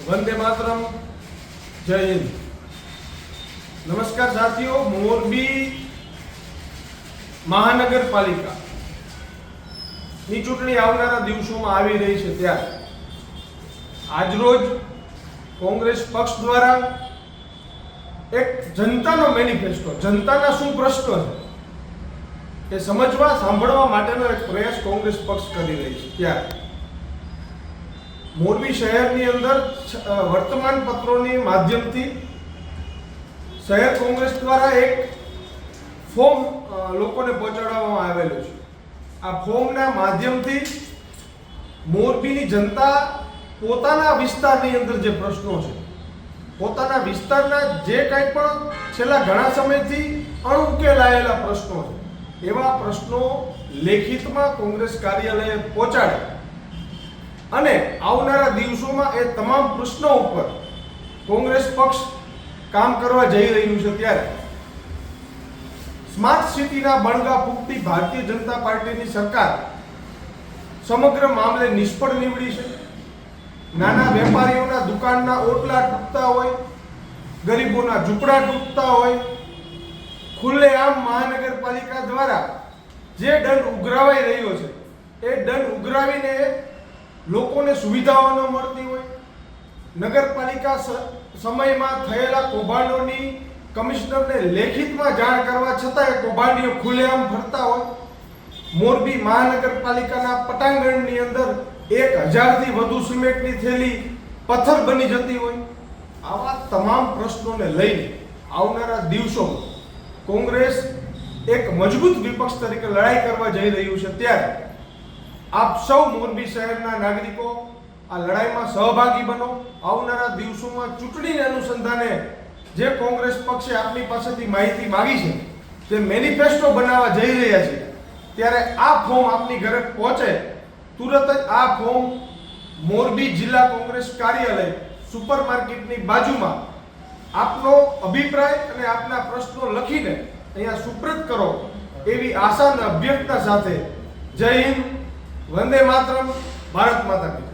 वंदे मातरम, जय हिंद। नमस्कार साथियों, मोरबी महानगरपालिका ની ચૂંટણી આવનારા દિવસોમાં આવી રહી છે ત્યારે આજરોજ કોંગ્રેસ પક્ષ દ્વારા એક જનતાનો મેનિફેસ્ટો, જનતાના શું પ્રશ્નો છે એ સમજવા સાંભળવા માટેનો એક પ્રયાસ કોંગ્રેસ પક્ષ કરી રહી છે ત્યારે મોરબી શહેરની અંદર વર્તમાન પત્રોની માધ્યમથી શહેર કોંગ્રેસ દ્વારા એક ફોર્મ લોકોને પહોંચાડવામાં આવેલું છે। આ ફોર્મના માધ્યમથી મોરબીની જનતા પોતાના વિસ્તારની અંદર જે પ્રશ્નો છે, પોતાના વિસ્તારના જે કંઈ પણ છેલ્લા ઘણા સમયથી અણઉકેલાયેલા પ્રશ્નો છે એવા પ્રશ્નો લેખિતમાં કોંગ્રેસ કાર્યાલયે પહોંચાડે અને આવનારા દિવસોમાં એ તમામ પ્રશ્નો ઉપર કોંગ્રેસ પક્ષ કામ કરવા જઈ રહ્યું છે ત્યારે સ્માર્ટ સિટીના બણગા ફૂંકતી ભારતીય જનતા પાર્ટીની સરકાર સમગ્ર મામલે નિષ્ફળ નીવડી છે। નાના વેપારીઓના દુકાનના ઓટલા તૂટતા હોય, ગરીબોના ઝૂંપડા તૂટતા હોય, ખુલ્લેઆમ મહાનગરપાલિકા દ્વારા જે દંડ ઉઘરાવાઈ રહ્યો છે એ દંડ ઉઘરાવીને લોકોને સુવિધાઓ ન મળતી હોય, નગરપાલિકા સમયમાં થયેલા કૌભાંડોની કમિશનરને લેખિતમાં જાણ કરવા છતાં એ કૌભાંડીઓ ખુલ્લેઆમ ફરતા હોય, મોરબી મહાનગરપાલિકાના પટાંગણની અંદર 1000થી વધુ સિમેન્ટની થેલી પથ્થર બની જતી હોય। આવા તમામ પ્રશ્નોને લઈને આવનારા દિવસોમાં કોંગ્રેસ એક મજબૂત વિપક્ષ તરીકે લડાઈ કરવા જઈ રહ્યું છે ત્યારે આપ સૌ મોરબી શહેરના નાગરિકો આ લડાઈમાં સહભાગી બનો। આવનારા દિવસોમાં ચૂંટણીને અનુસંધાને જે કોંગ્રેસ પક્ષે આપની પાસેથી માહિતી માંગી છે, જે મેનિફેસ્ટો બનાવવા જઈ રહ્યા છે, ત્યારે આ ફોર્મ આપની ઘરે પહોંચે તુરત જ આ ફોર્મ મોરબી જિલ્લા કોંગ્રેસ કાર્યાલય સુપરમાર્કેટની બાજુમાં આપનો અભિપ્રાય અને આપના પ્રશ્નો લખીને અહીંયા સુપ્રત કરો એવી આશા અને અભ્યર્થના સાથે જય હિન્દ, વંદે માતરમ, ભારત માતા કી।